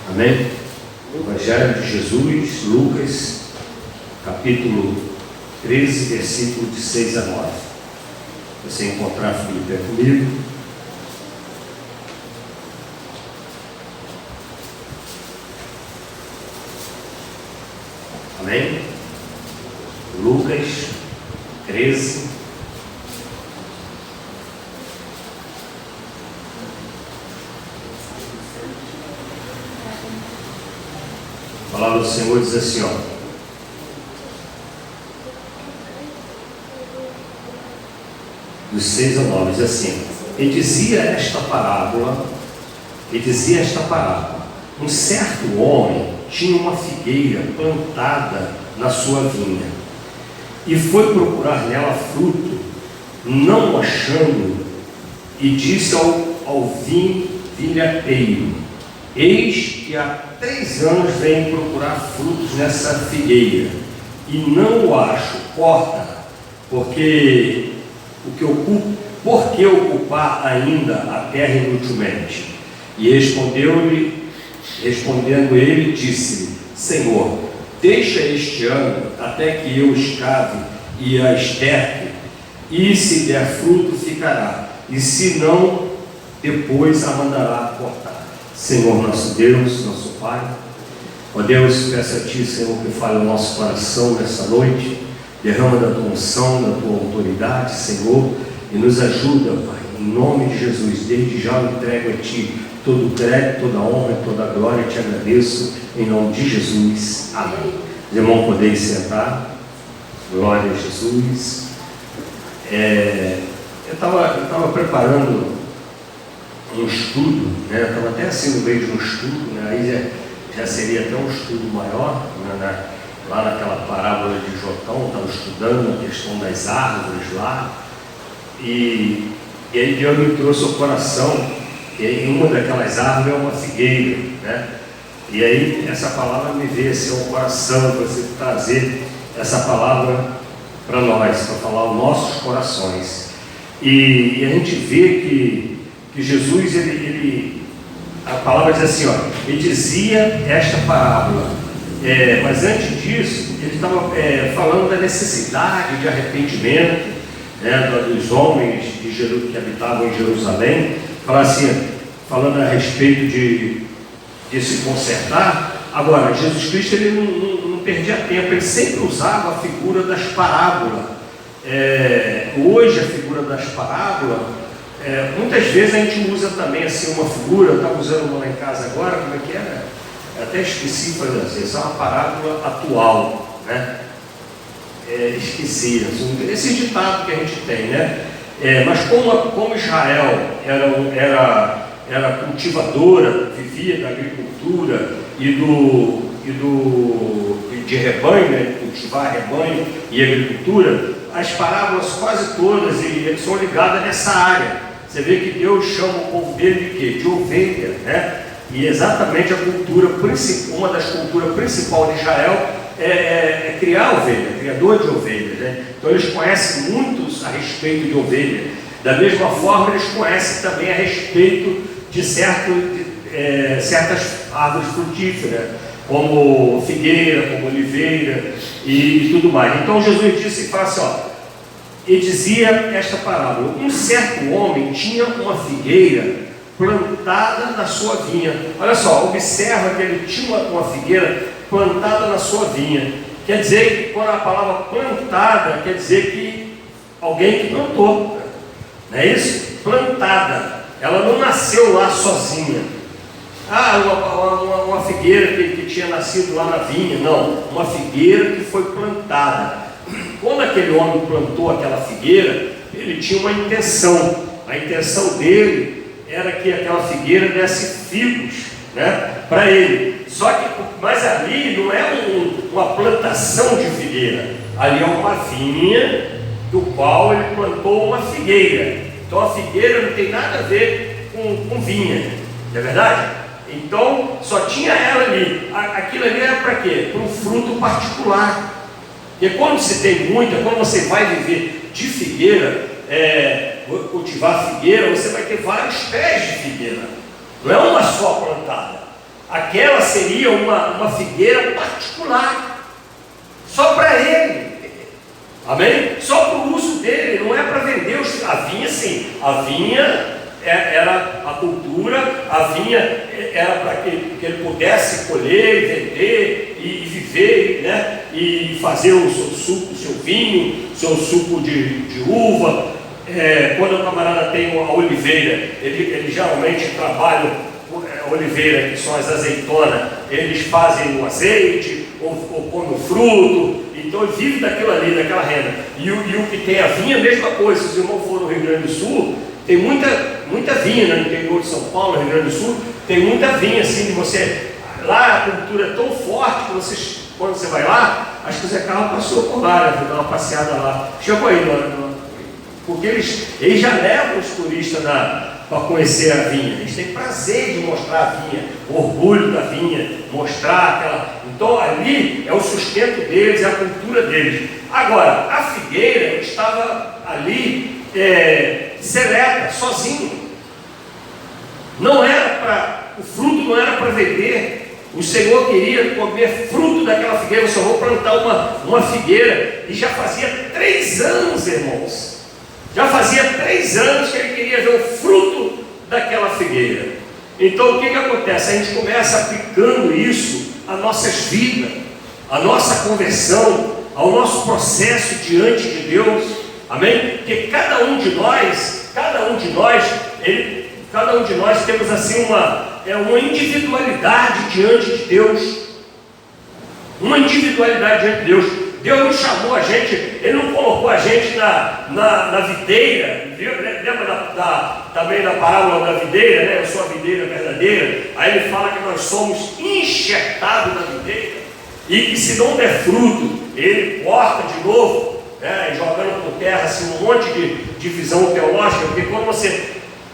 Amém? Evangelho de Jesus, Lucas, capítulo 13, versículo de 6 a 9. Se você encontrar, Felipe, comigo. Amém? Lucas 13. A palavra do Senhor diz assim, ó. Dos 6 ao 9, diz assim: e dizia esta parábola, um certo homem tinha uma figueira plantada na sua vinha, e foi procurar nela fruto, não achando, e disse ao vinhateiro: eis que há 3 anos venho procurar frutos nessa figueira, e não o acho. Corta, por que ocupar ainda a terra inutilmente? E respondendo ele, disse-lhe: Senhor, deixa este ano até que eu escave e a esterque, e se der fruto ficará, e se não, depois a mandará cortar. Senhor nosso Deus, nosso Pai, ó Deus, peço a Ti, Senhor, que fale o nosso coração nessa noite, derrama da Tua unção, da Tua autoridade, Senhor, e nos ajuda, Pai, em nome de Jesus. Desde já eu entrego a Ti todo o crédito, toda a honra e toda a glória, e Te agradeço, em nome de Jesus. Amém. Os irmãos podem sentar. Glória a Jesus. Eu estava preparando um estudo, né? Eu estava até assim no meio de um estudo, né? Aí já seria até um estudo maior, né? Lá naquela parábola de Jotão, estava estudando a questão das árvores lá, e aí Deus me trouxe ao coração, e uma daquelas árvores é uma figueira, né? E aí essa palavra me veio assim ao coração, para você trazer essa palavra para nós, para falar aos nossos corações. E a gente vê que Jesus, a palavra diz assim, ó, ele dizia esta parábola, mas antes disso, ele estava falando da necessidade de arrependimento, né, dos homens que habitavam em Jerusalém, falando a respeito de se consertar. Agora, Jesus Cristo ele não perdia tempo, ele sempre usava a figura das parábolas. Hoje a figura das parábolas, muitas vezes a gente usa também assim uma figura. Eu estava usando uma lá em casa agora, como é que era? Eu até esqueci, por exemplo, essa é uma parábola atual, né? Esqueci, assim, esse ditado que a gente tem, né? Mas como Israel era cultivadora, vivia da agricultura e de rebanho, né? Cultivar rebanho e agricultura, as parábolas quase todas são ligadas nessa área. Você vê que Deus chama o povo dele de quê? De ovelha, né? E exatamente uma das culturas principais de Israel é criar ovelha, criador de ovelhas, né? Então eles conhecem muitos a respeito de ovelha. Da mesma forma, eles conhecem também a respeito de certas árvores frutíferas, como figueira, como oliveira e tudo mais. Então Jesus disse, fala assim, ó, e dizia esta parábola: um certo homem tinha uma figueira plantada na sua vinha. Olha só, observa que ele tinha uma figueira plantada na sua vinha. Quer dizer que quando a palavra plantada, quer dizer que alguém que plantou, não é isso? Plantada, ela não nasceu lá sozinha. Uma figueira que tinha nascido lá na vinha. Não, uma figueira que foi plantada. Quando aquele homem plantou aquela figueira, ele tinha uma intenção. A intenção dele era que aquela figueira desse figos, né, para ele. Mas ali não é uma plantação de figueira, ali é uma vinha do qual ele plantou uma figueira. Então a figueira não tem nada a ver com vinha, não é verdade? Então só tinha ela ali. Aquilo ali era para quê? Para um fruto particular. E quando se tem muita, quando você vai viver de figueira, cultivar figueira, você vai ter vários pés de figueira, não é uma só plantada. aquela seria uma figueira particular, só para ele, amém? Só para o uso dele, não é para vender a vinha. Sim, a vinha era a cultura, a vinha era para que ele pudesse colher e vender e viver, né? E fazer o seu suco, o seu vinho, o seu suco de uva. Quando o camarada tem a oliveira, ele geralmente trabalha a oliveira, que são as azeitonas, eles fazem o azeite ou comem o fruto, então ele vive daquilo ali, daquela renda. E o que tem a vinha, a mesma coisa. Se os irmãos foram no Rio Grande do Sul, tem muita vinha, né? No interior de São Paulo, no Rio Grande do Sul, tem muita vinha, assim, de você. Lá a cultura é tão forte que quando você vai lá, acho que o Zé Carlos passou por lá, né? Deu uma passeada lá. Chegou aí, porque eles já levam os turistas para conhecer a vinha. Eles têm prazer de mostrar a vinha, o orgulho da vinha, mostrar aquela. Então ali é o sustento deles, é a cultura deles. Agora, a figueira estava ali seleta, sozinho. Não era o fruto não era para vender. O Senhor queria comer fruto daquela figueira. O Senhor vou plantar uma figueira. E já fazia 3 anos, irmãos. Já fazia 3 anos que ele queria ver o fruto daquela figueira. Então o que acontece? A gente começa aplicando isso às nossas vidas, à nossa conversão, ao nosso processo diante de Deus. Amém? Porque cada um de nós temos assim uma individualidade diante de Deus. Uma individualidade diante de Deus. Deus não chamou a gente, Ele não colocou a gente na videira. Lembra também da parábola da videira, né? Eu sou a videira verdadeira. Aí ele fala que nós somos enxertados na videira e que se não der fruto, Ele corta de novo, né? Jogando por terra assim, um monte de visão teológica, porque quando você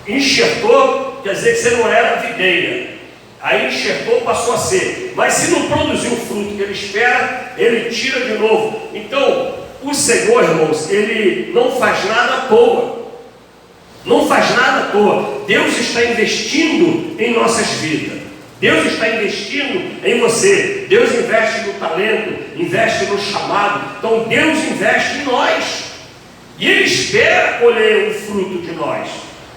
enxertou, quer dizer que você não era videira. Aí enxertou, passou a ser. Mas se não produziu o fruto que ele espera, ele tira de novo. Então, o Senhor, irmãos, Ele não faz nada à toa. Não faz nada à toa. Deus está investindo em nossas vidas. Deus está investindo em você. Deus investe no talento, investe no chamado. Então, Deus investe em nós. E Ele espera colher o fruto de nós,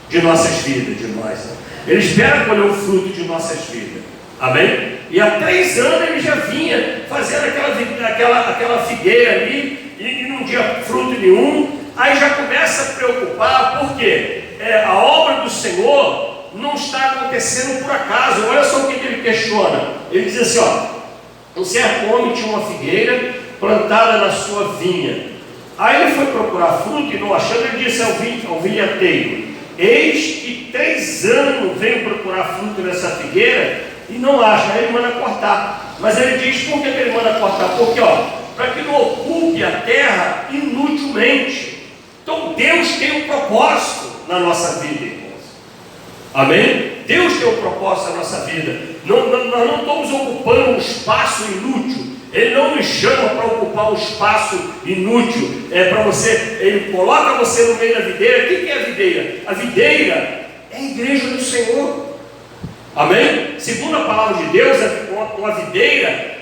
de nossas vidas, de nós. Ele espera colher o fruto de nossas vidas. Amém? E há 3 anos ele já vinha fazendo aquela figueira ali, e não tinha fruto nenhum. Aí já começa a preocupar, porque a obra do Senhor não está acontecendo por acaso. Olha só o que ele questiona. Ele diz assim, um certo homem tinha uma figueira plantada na sua vinha. Aí ele foi procurar fruto e não achando, ele disse ao vinhateiro: eis que 3 anos venho procurar fruto nessa figueira e não acha. Aí ele manda cortar. Mas ele diz: por que ele manda cortar? Porque para que não ocupe a terra inutilmente. Então Deus tem um propósito na nossa vida, irmãos. Amém? Deus tem um propósito na nossa vida. Nós não estamos ocupando um espaço inútil. Ele não nos chama para ocupar um espaço inútil. Para você, Ele coloca você no meio da videira. O que é a videira? A videira é a igreja do Senhor. Amém? Segundo a palavra de Deus, uma videira,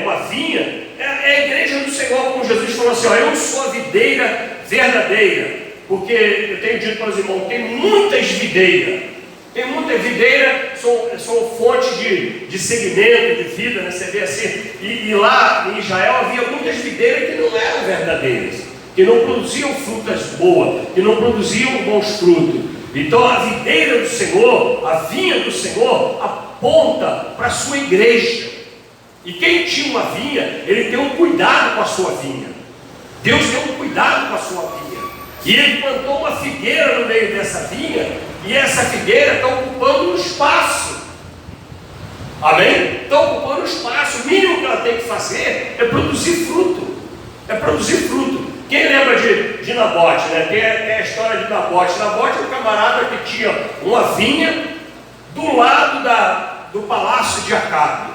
uma vinha, é a igreja do Senhor, como Jesus falou assim: eu sou a videira verdadeira. Porque eu tenho dito para os irmãos, tem muitas videiras. Tem muita videira, são fontes de segmento, de vida, né? Você vê assim, e lá em Israel havia muitas videiras que não eram verdadeiras, que não produziam frutas boas, que não produziam bons frutos. Então a videira do Senhor, a vinha do Senhor, aponta para a sua igreja. E quem tinha uma vinha, ele tem um cuidado com a sua vinha. Deus tem um cuidado com a sua vinha. E ele plantou uma figueira no meio dessa vinha, e essa figueira está ocupando um espaço. Amém? Está ocupando um espaço. O mínimo que ela tem que fazer é produzir fruto. É produzir fruto. Quem lembra de Nabote, né? Tem a história de Nabote. Nabote é um camarada que tinha uma vinha do lado do palácio de Acabe.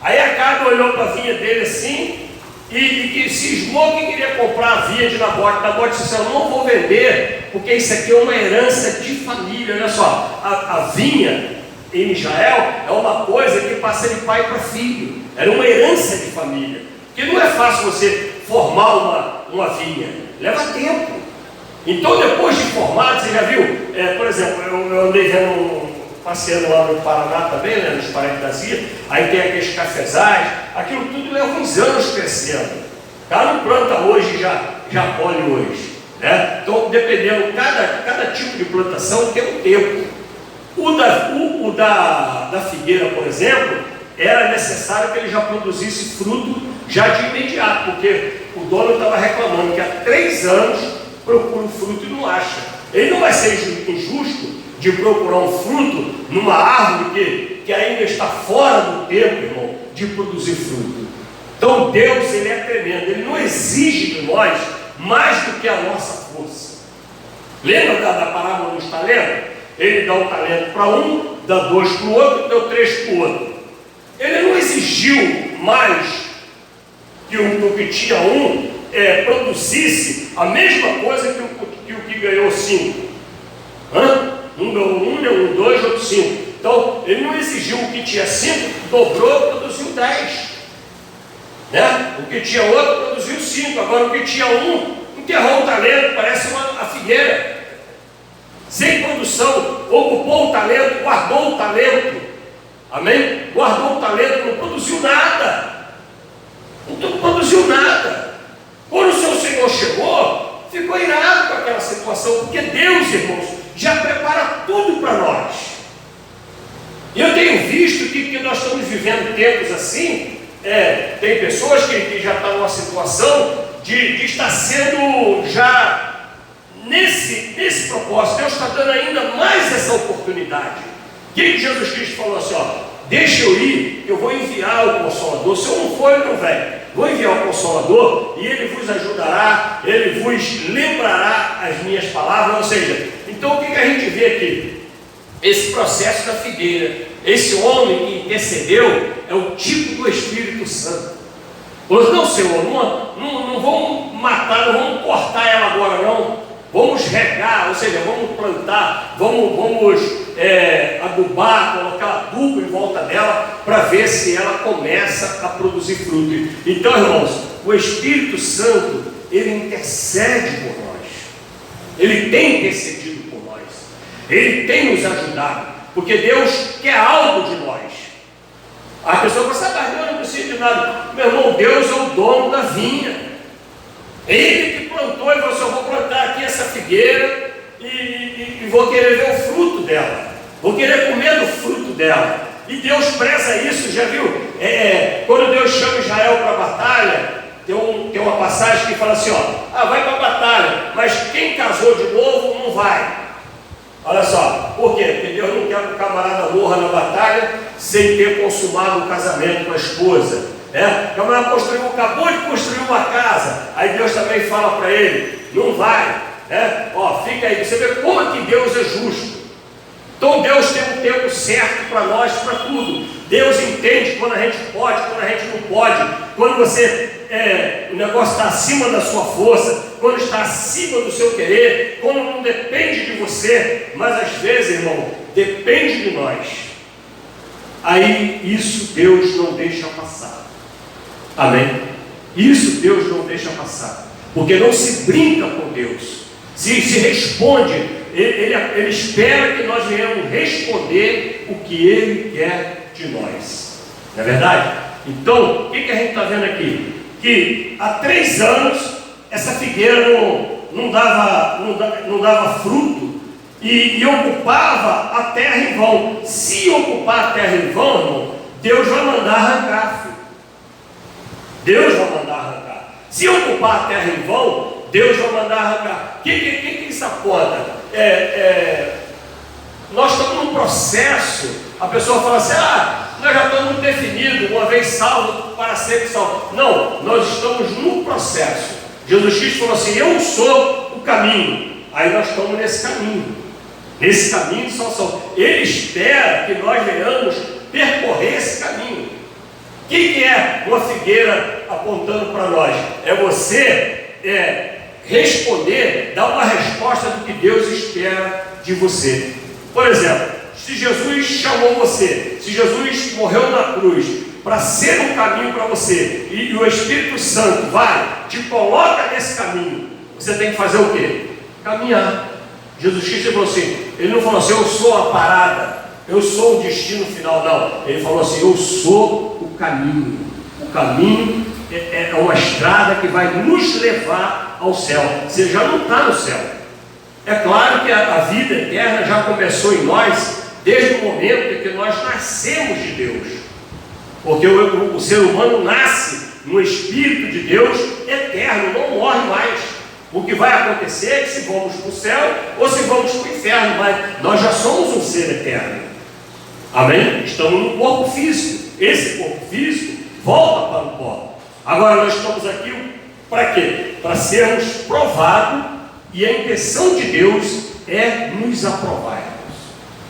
Aí Acabe olhou para a vinha dele assim e cismou que queria comprar a vinha de Nabote. Nabote disse: eu não vou vender, porque isso aqui é uma herança de família. Olha só, a vinha em Israel é uma coisa que passa de pai para filho, era uma herança de família, porque não é fácil você formar uma vinha, leva tempo. Então depois de formado, você já viu, por exemplo, eu andei passeando lá no Paraná também, né, nos parentes da Zia, aí tem aqueles cafezais, aquilo tudo leva uns anos crescendo. O cara não planta hoje, já colhe hoje, né? Então, dependendo, cada tipo de plantação tem um tempo. O da figueira, por exemplo, era necessário que ele já produzisse fruto já de imediato, porque o dono estava reclamando que há 3 anos procura um fruto e não acha. Ele não vai ser injusto de procurar um fruto numa árvore que ainda está fora do tempo, irmão, de produzir fruto. Então Deus, Ele é tremendo, Ele não exige de nós mais do que a nossa força. Lembra da parábola dos talentos? Ele dá um talento para um, dá 2 para o outro, deu 3 para o outro. Ele não exigiu mais que o que tinha produzisse a mesma coisa que o que ganhou 5. Um ganhou 1, um 2, outro 5. Então, ele não exigiu o que tinha 5, dobrou, produziu 10. Né? O que tinha outro, produziu 5. Agora, o que tinha 1, enterrou o talento, parece a figueira. Sem produção, ocupou o talento, guardou o talento. Amém? Guardou o talento, não produziu nada. Não produziu nada. Quando o seu Senhor chegou, ficou irado com aquela situação, porque Deus, irmãos, já prepara tudo para nós. E eu tenho visto que nós estamos vivendo tempos assim, tem pessoas que já estão numa situação de estar sendo já nesse propósito. Deus está dando ainda mais essa oportunidade. O que Jesus Cristo falou assim, deixa eu ir, eu vou enviar o Consolador. Se eu não for, ele não vem. Vou enviar o Consolador e ele vos ajudará, ele vos lembrará as minhas palavras. Ou seja, então o que a gente vê aqui? Esse processo da figueira, esse homem que intercedeu, é o tipo do Espírito Santo. Pois não, Senhor, não vamos matar, não vamos cortar ela agora não. Vamos regar, ou seja, vamos plantar, vamos adubar, colocar adubo em volta dela, para ver se ela começa a produzir fruto. Então, irmãos, o Espírito Santo, ele intercede por nós. Ele tem intercedido por nós. Ele tem nos ajudado, porque Deus quer algo de nós. A pessoa fala assim, eu não preciso de nada. Meu irmão, Deus é o dono da vinha. Ele que plantou e falou assim, eu vou plantar aqui essa figueira e vou querer ver o fruto dela, vou querer comer do fruto dela. E Deus preza isso, já viu? Quando Deus chama Israel para a batalha, tem uma passagem que fala assim, vai para a batalha, mas quem casou de novo não vai. Olha só, por quê? Porque Deus não quer que o camarada morra na batalha sem ter consumado o casamento com a esposa. O camarada acabou de construir uma casa, aí Deus também fala para ele, não vai, fica aí, você vê como é que Deus é justo. Então Deus tem um tempo certo para nós, para tudo. Deus entende quando a gente pode, quando a gente não pode, quando o negócio está acima da sua força, quando está acima do seu querer, quando não depende de você, mas às vezes, irmão, depende de nós. Aí isso Deus não deixa passar. Amém? Isso Deus não deixa passar, porque não se brinca com Deus, se responde, ele espera que nós venhamos responder o que Ele quer de nós, não é verdade? Então, o que a gente está vendo aqui? Que há 3 anos essa figueira não dava fruto e ocupava a terra em vão. Se ocupar a terra em vão, irmão, Deus vai mandar arrancar, filho. Deus vai mandar arrancar. Se ocupar a terra em vão, Deus vai mandar arrancar. O que isso aponta? Nós estamos num processo. A pessoa fala assim, nós já estamos definidos, uma vez salvo, para sempre salvo. Não, nós estamos num processo. Jesus Cristo falou assim, eu sou o caminho. Aí nós estamos nesse caminho. Nesse caminho de salvação. Ele espera que nós venhamos percorrer esse caminho. O que é uma figueira apontando para nós? É você responder, dar uma resposta do que Deus espera de você. Por exemplo, se Jesus chamou você, se Jesus morreu na cruz para ser um caminho para você, e o Espírito Santo vai, te coloca nesse caminho, você tem que fazer o quê? Caminhar. Jesus Cristo falou assim, ele não falou assim, eu sou a parada, eu sou o destino final, não. Ele falou assim, eu sou o caminho. O caminho é uma estrada que vai nos levar ao céu. Você já não está no céu. É claro que a vida eterna já começou em nós desde o momento em que nós nascemos de Deus. Porque o ser humano nasce no Espírito de Deus eterno, não morre mais. O que vai acontecer é que se vamos para o céu ou se vamos para o inferno, mas nós já somos um ser eterno. Amém? Estamos num corpo físico. Esse corpo físico volta para o pó. Agora nós estamos aqui para quê? Para sermos provados, e a intenção de Deus é nos aprovarmos.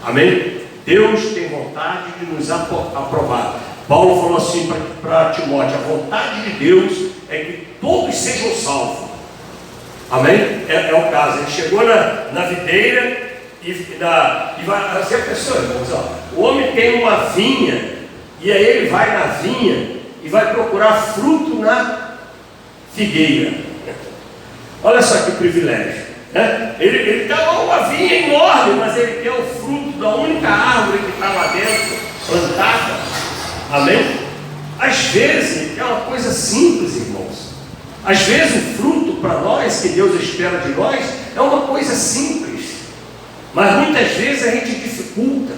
Amém? Deus tem vontade de nos aprovar. Paulo falou assim para Timóteo, a vontade de Deus é que todos sejam salvos. Amém? É o caso. Ele chegou na videira e vai. Você pensou, irmãos, o homem tem uma vinha, e aí ele vai na vinha e vai procurar fruto na figueira. Olha só que privilégio, né? Ele tem uma vinha enorme, mas ele quer o fruto da única árvore que está lá dentro, plantada. Amém? Às vezes é uma coisa simples, irmãos. Às vezes o fruto para nós, que Deus espera de nós, é uma coisa simples, mas muitas vezes a gente dificulta.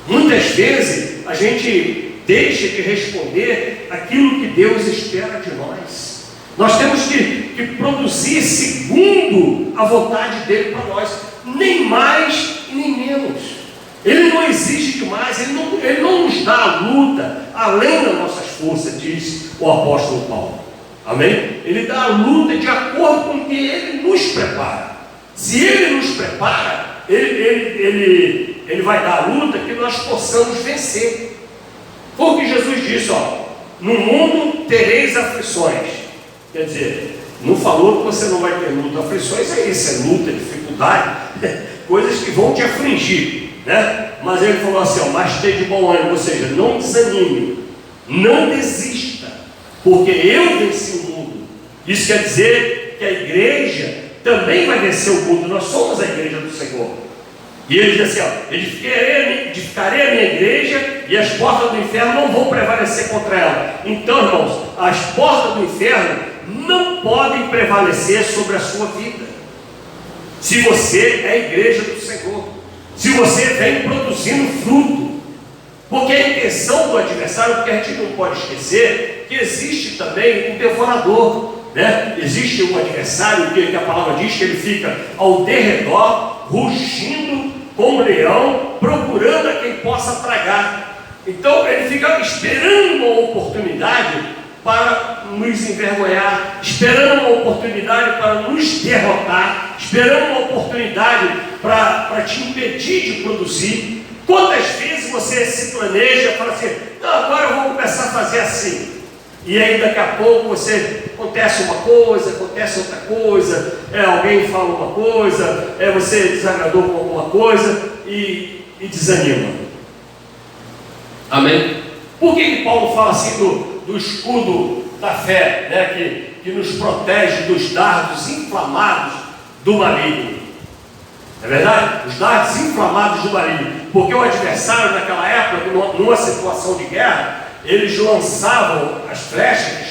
Muitas vezes a gente deixa de responder aquilo que Deus espera de nós. Nós temos que produzir segundo a vontade dele para nós, nem mais e nem menos. Ele não exige demais, ele não nos dá a luta além das nossas forças, diz o apóstolo Paulo. Amém? Ele dá a luta de acordo com o que ele nos prepara. Se ele nos prepara, ele vai dar a luta que nós possamos vencer. Foi o que Jesus disse, no mundo tereis aflições. Quer dizer, não falou que você não vai ter luta. Aflições é isso, é luta, dificuldade, coisas que vão te afligir, né? Mas ele falou assim, mas tenha de bom ânimo, ou seja, não desanime, não desista, porque eu venci o mundo. Isso quer dizer que a igreja também vai vencer o mundo. Nós somos a igreja do Senhor. E ele diz assim, edificarei a minha igreja e as portas do inferno não vão prevalecer contra ela. Então, irmãos, as portas do inferno não podem prevalecer sobre a sua vida, se você é a igreja do Senhor, se você vem produzindo fruto. Porque a intenção do adversário, porque a gente não pode esquecer que existe também um devorador, né? Existe um adversário que a palavra diz que ele fica ao derredor, rugindo como leão, procurando a quem possa tragar. Então ele fica esperando uma oportunidade para nos envergonhar, esperando uma oportunidade para nos derrotar, esperando uma oportunidade para te impedir de produzir. Quantas vezes você se planeja e fala assim, não, agora eu vou começar a fazer assim, e aí daqui a pouco acontece uma coisa, acontece outra coisa, alguém fala uma coisa, você desagradou com alguma coisa e desanima. Amém? Por que Paulo fala assim do escudo da fé, né, que nos protege dos dardos inflamados do maligno? É verdade? Os dardos inflamados do maligno. Porque o adversário naquela época, numa situação de guerra, eles lançavam as flechas,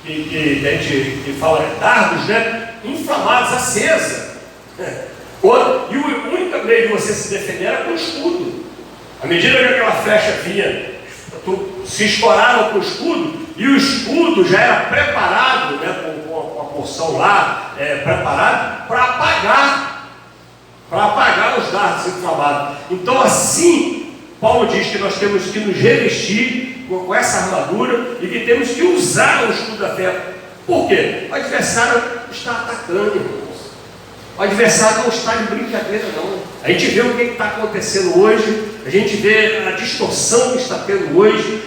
que a gente fala dardos, né, inflamados, acesas. E o único meio de você se defender era com o escudo. À medida que aquela flecha vinha, se estourava com o escudo, e o escudo já era preparado, né, com a porção lá, preparado para apagar os dardos inflamados. Então assim, Paulo diz que nós temos que nos revestir com essa armadura e que temos que usar o escudo da fé. Por quê? O adversário está atacando, irmãos. O adversário não está de brincadeira, não. A gente vê o que está acontecendo hoje, a gente vê a distorção que está tendo hoje.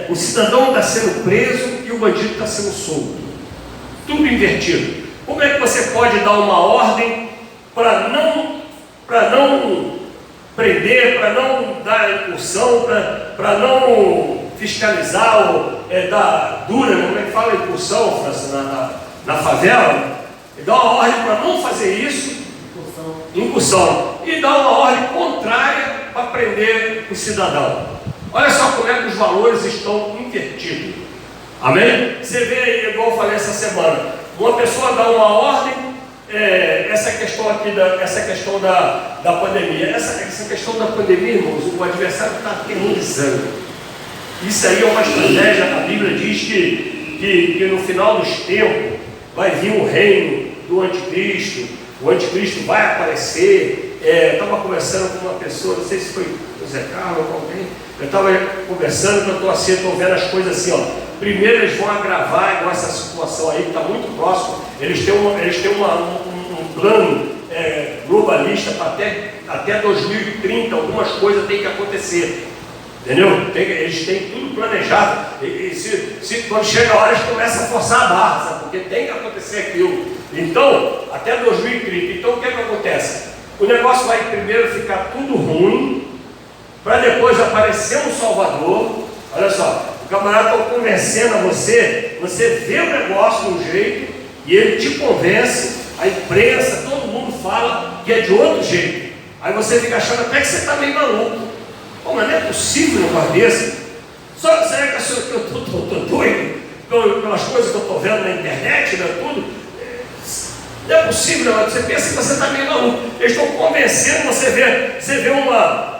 O cidadão está sendo preso e o bandido está sendo solto. Tudo invertido. Como é que você pode dar uma ordem para não prender, para não dar incursão, para não fiscalizar, dar dura, como é que fala incursão, França, na favela. E dá uma ordem para não fazer isso, incursão, e dá uma ordem contrária para prender o cidadão. Olha só como é que os valores estão invertidos. Amém? Você vê aí, igual eu falei essa semana, uma pessoa dá uma ordem, essa questão aqui, essa questão da pandemia, essa questão da pandemia, irmãos, o adversário está aterrorizando. Isso aí é uma estratégia. A Bíblia diz que no final dos tempos vai vir o reino do anticristo, o anticristo vai aparecer. Eu estava conversando com uma pessoa, não sei se foi o Zé Carlos ou alguém, eu estava conversando, eu estou vendo as coisas assim, ó. Primeiro eles vão agravar igual essa situação aí, que está muito próximo. Eles têm um plano globalista para até 2030, algumas coisas têm que acontecer. Entendeu? Eles têm tudo planejado. Quando chega a hora, eles começam a forçar a barra, sabe? Porque tem que acontecer aquilo. Então, até 2030. Então, o que acontece? O negócio vai primeiro ficar tudo ruim, para depois aparecer um Salvador. Olha só, o camarada está convencendo a você, você vê o negócio de um jeito, e ele te convence, a imprensa, todo mundo fala que é de outro jeito. Aí você fica achando até que você está meio maluco. Pô, mas não é possível um negócio desse? Será que eu estou doido pelas coisas que eu estou vendo na internet, né, tudo? Não é possível, não. Você pensa que você está meio maluco. Eles estão convencendo, você vê uma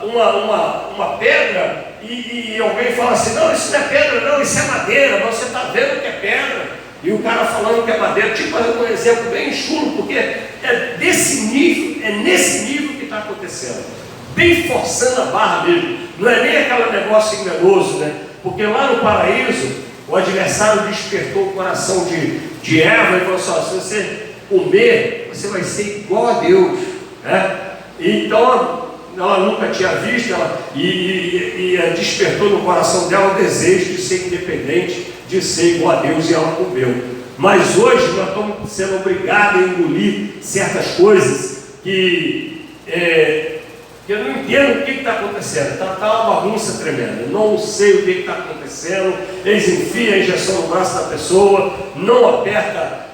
pedra e alguém fala assim, não, isso não é pedra, não, isso é madeira, mas você está vendo que é pedra. E o cara falando que é madeira, tipo um exemplo bem chulo, porque é nesse nível que está acontecendo. Bem forçando a barra mesmo. Não é nem aquele negócio enganoso, né? Porque lá no paraíso, o adversário despertou o coração de Eva e falou assim, ó, se você comer, você vai ser igual a Deus, né? Então ela nunca tinha visto, e despertou no coração dela o desejo de ser independente, de ser igual a Deus, e ela comeu. Mas hoje nós estamos sendo obrigados a engolir certas coisas que eu não entendo o que está acontecendo. Está uma bagunça tremenda. Eu não sei o que está acontecendo. Eles enfiam a injeção no braço da pessoa, não aperta.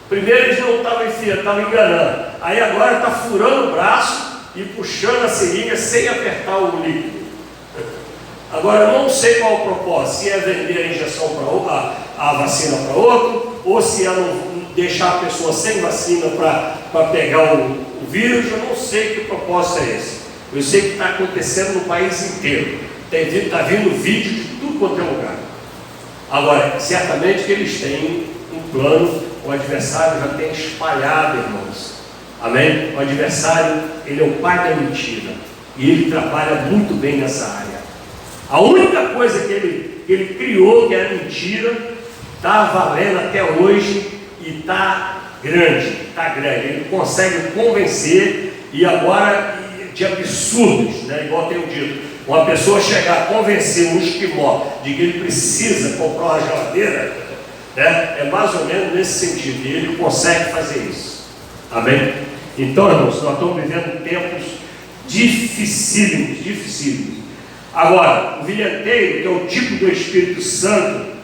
Primeiro eles não estavam enfiando, estavam enganando. Aí agora está furando o braço e puxando a seringa sem apertar o líquido. Agora eu não sei qual o propósito, se é vender a injeção para a vacina para outro, ou se é não deixar a pessoa sem vacina para pegar o vírus. Eu não sei que propósito é esse. Eu sei que está acontecendo no país inteiro. Está vindo vídeo de tudo quanto é lugar. Agora, certamente que eles têm um plano. O adversário já tem espalhado, irmãos. Amém? O adversário, ele é o pai da mentira. E ele trabalha muito bem nessa área. A única coisa que ele criou, que era mentira, está valendo até hoje e está grande. Está grande. Ele consegue convencer, e agora de absurdos, né? Igual eu tenho dito. Uma pessoa chegar a convencer um esquimó de que ele precisa comprar uma geladeira, né? É mais ou menos nesse sentido, e ele consegue fazer isso. Amém? Então, irmãos, nós estamos vivendo tempos dificílimos. Agora, o vilhanteiro, que é o tipo do Espírito Santo,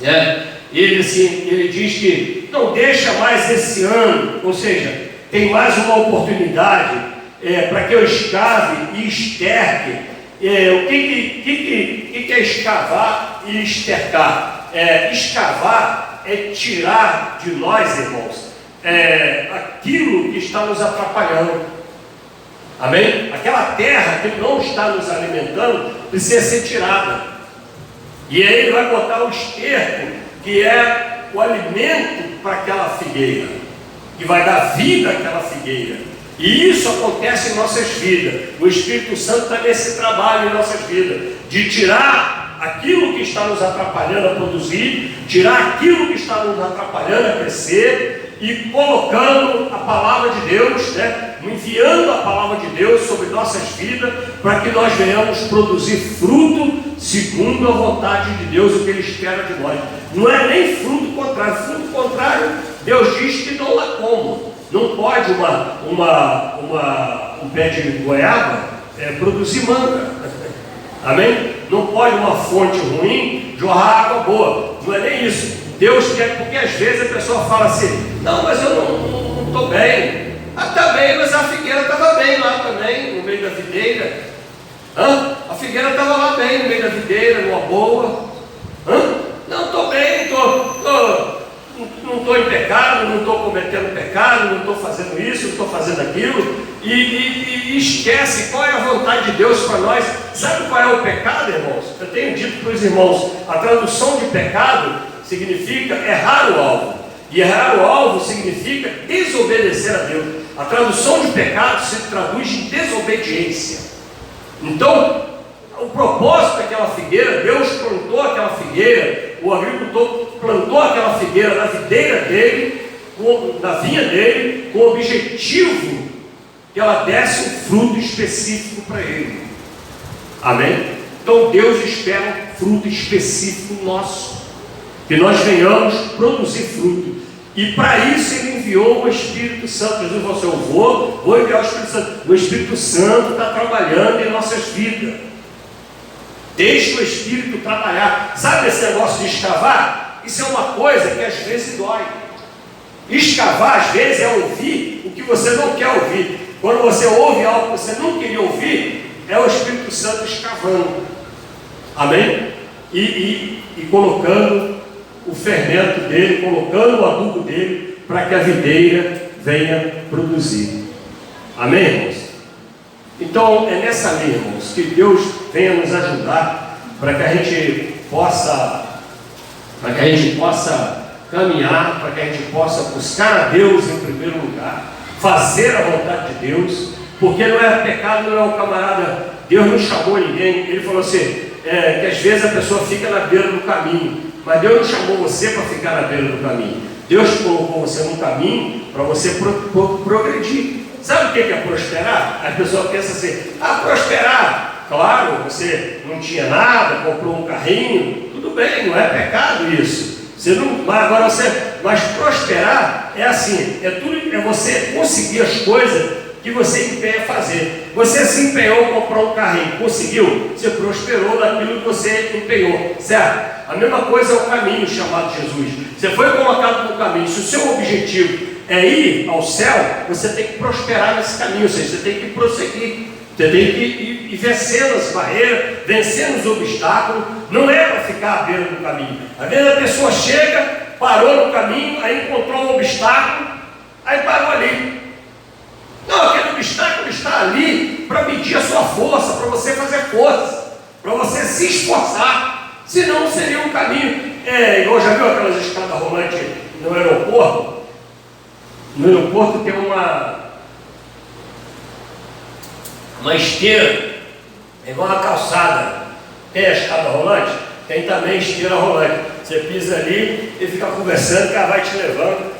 né? Ele diz que não deixa mais esse ano, ou seja, tem mais uma oportunidade para que eu escave e esterque. O que é escavar e estercar? Escavar é tirar de nós, irmãos, aquilo que está nos atrapalhando. Amém? Aquela terra que não está nos alimentando precisa ser tirada. E aí ele vai botar o esterco, que é o alimento para aquela figueira, que vai dar vida àquela figueira. E isso acontece em nossas vidas. O Espírito Santo está nesse trabalho em nossas vidas, de tirar aquilo que está nos atrapalhando a produzir, tirar aquilo que está nos atrapalhando a crescer, e colocando a palavra de Deus, né? Enviando a palavra de Deus sobre nossas vidas, para que nós venhamos produzir fruto segundo a vontade de Deus, o que Ele espera de nós. Não é nem fruto contrário. Fruto contrário, Deus diz que não há como. Não pode uma um pé de goiaba, produzir manga. Amém? Não pode uma fonte ruim jorrar água boa. Não é nem isso. Deus quer, porque às vezes a pessoa fala assim: não, mas eu não estou bem. Está bem, mas a figueira estava bem lá também, no meio da videira. A figueira estava lá bem, no meio da videira, numa boa. Não, estou bem, não estou em pecado, não estou cometendo pecado, não estou fazendo isso, não estou fazendo aquilo. E esquece qual é a vontade de Deus para nós. Sabe qual é o pecado, irmãos? Eu tenho dito para os irmãos: a tradução de pecado significa errar o alvo. E errar o alvo significa desobedecer a Deus. A tradução de pecado se traduz em desobediência. Então, o propósito daquela figueira, Deus plantou aquela figueira, o agricultor plantou aquela figueira na videira dele, na vinha dele, com o objetivo que ela desse um fruto específico para ele. Amém? Então Deus espera um fruto específico nosso, que nós venhamos produzir fruto. E para isso Ele enviou o Espírito Santo. Jesus falou assim: eu vou enviar o Espírito Santo. O Espírito Santo está trabalhando em nossas vidas. Deixa o Espírito trabalhar. Sabe esse negócio de escavar? Isso é uma coisa que às vezes dói. Escavar às vezes é ouvir o que você não quer ouvir. Quando você ouve algo que você não queria ouvir, é o Espírito Santo escavando. Amém? E colocando o fermento dele, colocando o adubo dele, para que a videira venha produzir. Amém, irmãos? Então é nessa linha, irmãos, que Deus venha nos ajudar para que a gente possa caminhar, para que a gente possa buscar a Deus em primeiro lugar, fazer a vontade de Deus, porque não é pecado, não é o camarada. Deus não chamou ninguém. Ele falou assim, que às vezes a pessoa fica na beira do caminho, mas Deus não chamou você para ficar na beira do caminho. Deus colocou você no caminho para você progredir. Sabe o que é prosperar? A pessoa pensa assim: prosperar, claro, você não tinha nada, comprou um carrinho, tudo bem, não é pecado isso. Mas prosperar é assim, é você conseguir as coisas que você empenha a fazer. Você se empenhou a comprar um carrinho, conseguiu, você prosperou naquilo que você empenhou, certo? A mesma coisa é o caminho chamado Jesus. Você foi colocado no caminho. Se o seu objetivo é ir ao céu, você tem que prosperar nesse caminho, ou seja, você tem que prosseguir, você tem que ir vencendo as barreiras, vencendo os obstáculos. Não é para ficar à beira do caminho. Às vezes a pessoa chega, parou no caminho, aí encontrou um obstáculo, aí parou ali. Não, aquele obstáculo está ali para medir a sua força, para você fazer força, para você se esforçar. Senão seria um caminho. Igual, já viu aquelas escadas rolantes no aeroporto? No aeroporto tem uma esteira, é igual uma calçada. Tem a escada rolante? Tem também a esteira rolante. Você pisa ali e fica conversando, que ela vai te levando,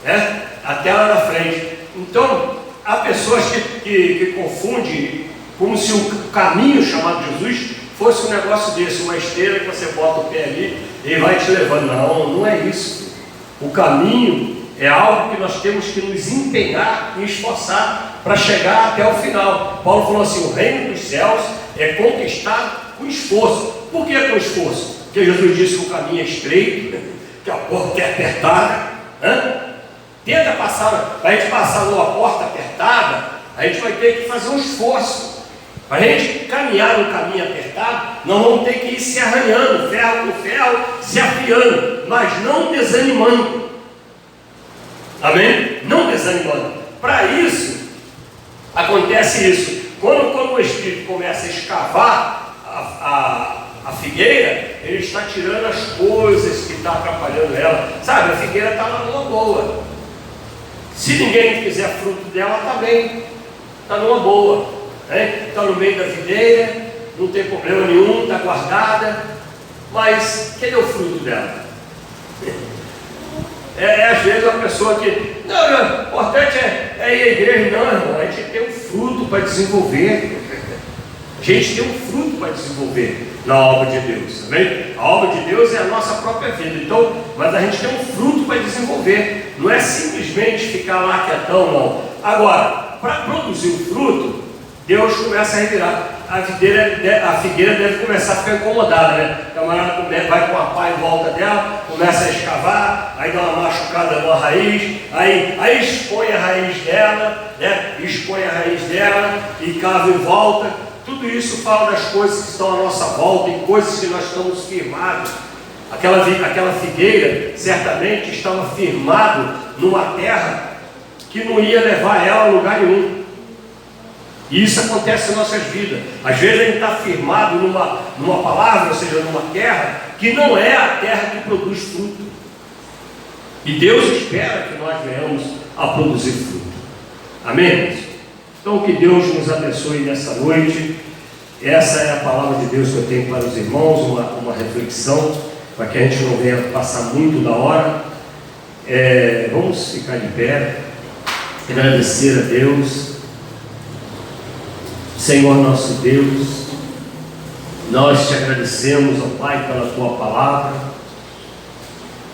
né, até lá na frente. Então, há pessoas que confundem como se o caminho chamado Jesus fosse um negócio desse, uma esteira que você bota o pé ali e vai te levando. Não, não é isso. O caminho é algo que nós temos que nos empenhar e esforçar para chegar até o final. Paulo falou assim: o reino dos céus é conquistado com esforço. Por que com esforço? Porque Jesus disse que o caminho é estreito, que a porta é apertada. Tenta passar, para a gente passar numa porta apertada, a gente vai ter que fazer um esforço. Para a gente caminhar no caminho apertado, nós vamos ter que ir se arranhando, ferro com ferro, se afiando, mas não desanimando. Amém? Não desanimando. Para isso, acontece isso. Quando o Espírito começa a escavar a figueira, ele está tirando as coisas que estão atrapalhando ela. Sabe, a figueira está lá numa boa. Se ninguém quiser fruto dela, está bem. Está numa boa. Está no meio da videira, não tem problema nenhum, está guardada, mas cadê o fruto dela? Às vezes a pessoa que, não, o importante é ir à igreja. Não, irmão, a gente tem um fruto para desenvolver. A gente tem um fruto para desenvolver na obra de Deus, amém? A obra de Deus é a nossa própria vida, então, mas a gente tem um fruto para desenvolver. Não é simplesmente ficar lá quietão, não. Agora, para produzir o fruto, Deus começa a revirar. A figueira deve começar a ficar incomodada, né? O camarada vai com a pá em volta dela, começa a escavar, aí dá uma machucada numa raiz, aí expõe a raiz dela, né? Expõe a raiz dela e cava em volta. Tudo isso fala das coisas que estão à nossa volta, em coisas que nós estamos firmados. Aquela figueira certamente estava firmado numa terra que não ia levar ela a lugar nenhum. E isso acontece em nossas vidas. Às vezes a gente está firmado numa palavra, ou seja, numa terra que não é a terra que produz fruto. E Deus espera que nós venhamos a produzir fruto. Amém? Então que Deus nos abençoe nessa noite. Essa é a palavra de Deus que eu tenho para os irmãos, uma reflexão, para que a gente não venha passar muito da hora. Vamos ficar de pé, agradecer a Deus. Senhor nosso Deus, nós te agradecemos, ó Pai, pela tua palavra.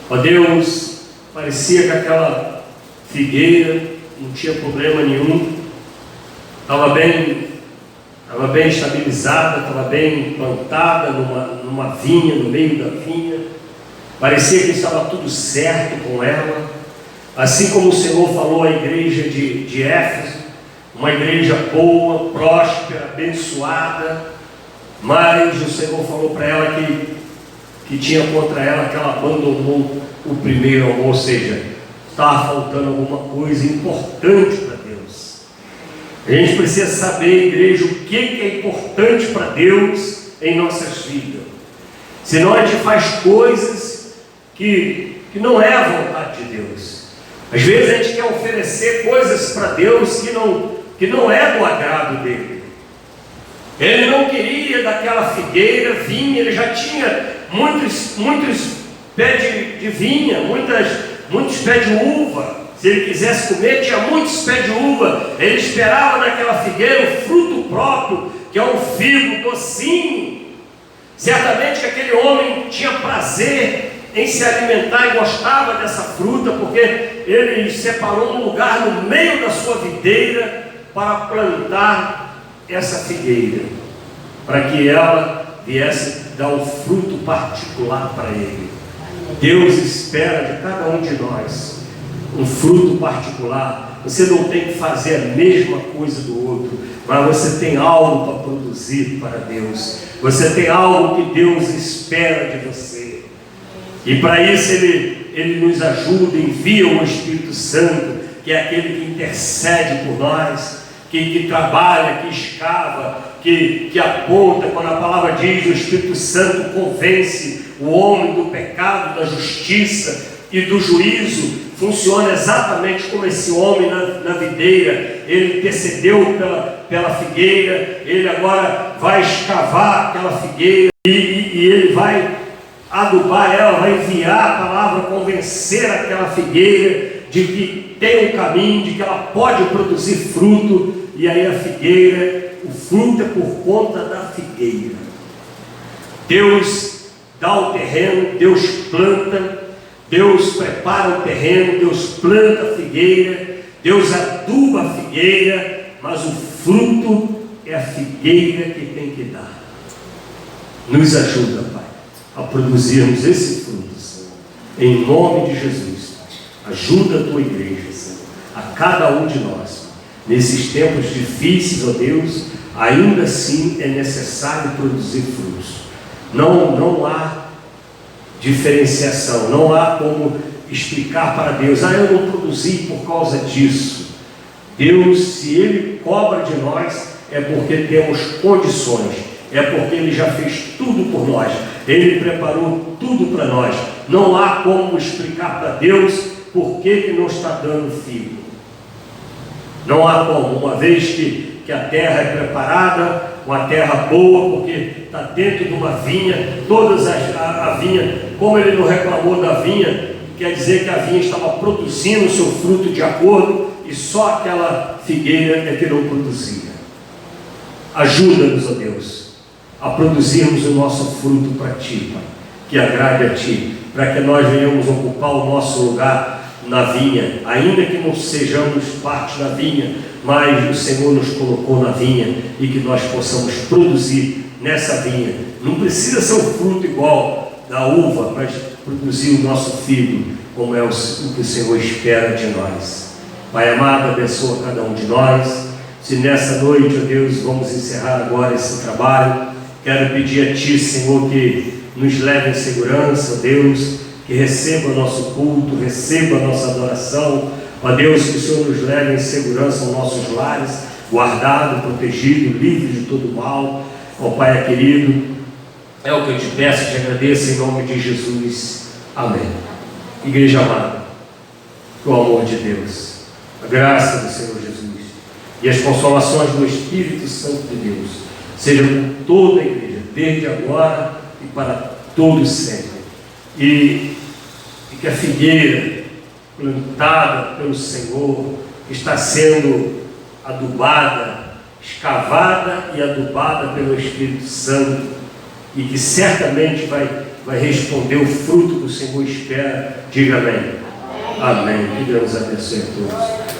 Ó Deus, parecia que aquela figueira não tinha problema nenhum, estava bem estabilizada, estava bem plantada numa vinha, no meio da vinha, parecia que estava tudo certo com ela, assim como o Senhor falou à igreja de Éfeso, uma igreja boa, próspera, abençoada, mas o Senhor falou para ela que tinha contra ela que ela abandonou o primeiro amor, ou seja, estava faltando alguma coisa importante para Deus. A gente precisa saber, igreja, o que é importante para Deus em nossas vidas. Senão a gente faz coisas que não é a vontade de Deus. Às vezes a gente quer oferecer coisas para Deus que não é do agrado dele. Ele não queria daquela figueira, vinha, ele já tinha muitos pés de vinha, muitos pés de uva. Se ele quisesse comer, tinha muitos pés de uva. Ele esperava naquela figueira o fruto próprio, que é um figo docinho. Certamente que aquele homem tinha prazer em se alimentar e gostava dessa fruta, porque ele separou um lugar no meio da sua videira para plantar essa figueira, para que ela viesse dar um fruto particular para ele. Deus espera de cada um de nós um fruto particular. Você não tem que fazer a mesma coisa do outro, mas você tem algo para produzir para Deus. Você tem algo que Deus espera de você. E para isso Ele nos ajuda, envia o Espírito Santo, que é aquele que intercede por nós, que trabalha, que escava, que aponta. Quando a palavra diz, o Espírito Santo convence o homem do pecado, da justiça e do juízo. Funciona exatamente como esse homem na videira. Ele intercedeu pela figueira, ele agora vai escavar aquela figueira e ele vai adubar ela, vai enviar a palavra, convencer aquela figueira de que tem um caminho, de que ela pode produzir fruto. E aí a figueira, o fruto é por conta da figueira. Deus dá o terreno, Deus planta, Deus prepara o terreno, Deus planta a figueira, Deus aduba a figueira, mas o fruto é a figueira que tem que dar. Nos ajuda, Pai, a produzirmos esse fruto, Senhor, em nome de Jesus. Ajuda a tua igreja, Senhor, a cada um de nós. Nesses tempos difíceis, ó Deus, ainda assim é necessário produzir frutos. Não há diferenciação, não há como explicar para Deus, eu não produzi por causa disso. Deus, se Ele cobra de nós, é porque temos condições, é porque Ele já fez tudo por nós, Ele preparou tudo para nós. Não há como explicar para Deus por que não está dando figo. Não há como, uma vez que a terra é preparada, uma terra boa, porque está dentro de uma vinha, a vinha, como ele não reclamou da vinha, quer dizer que a vinha estava produzindo o seu fruto de acordo, e só aquela figueira é que não produzia. Ajuda-nos, ó Deus, a produzirmos o nosso fruto para Ti, Pai, que agrade a Ti, para que nós venhamos ocupar o nosso lugar na vinha, ainda que não sejamos parte da vinha, mas o Senhor nos colocou na vinha e que nós possamos produzir nessa vinha. Não precisa ser um fruto igual da uva, mas produzir o nosso filho, como é o que o Senhor espera de nós. Pai amado, abençoa cada um de nós. Se nessa noite, ó Deus, vamos encerrar agora esse trabalho, quero pedir a Ti, Senhor, que nos leve em segurança, ó Deus, que receba o nosso culto, receba a nossa adoração, ó Deus, que o Senhor nos leve em segurança aos nossos lares, guardado, protegido, livre de todo mal, ó Pai querido, é o que eu te peço e te agradeço em nome de Jesus, amém. Igreja amada, o amor de Deus, a graça do Senhor Jesus e as consolações do Espírito Santo de Deus sejam com toda a igreja, desde agora e para todos sempre. E que a figueira plantada pelo Senhor está sendo adubada, escavada e adubada pelo Espírito Santo, e que certamente vai responder o fruto que o Senhor espera. Diga amém. Amém. Que Deus abençoe a todos.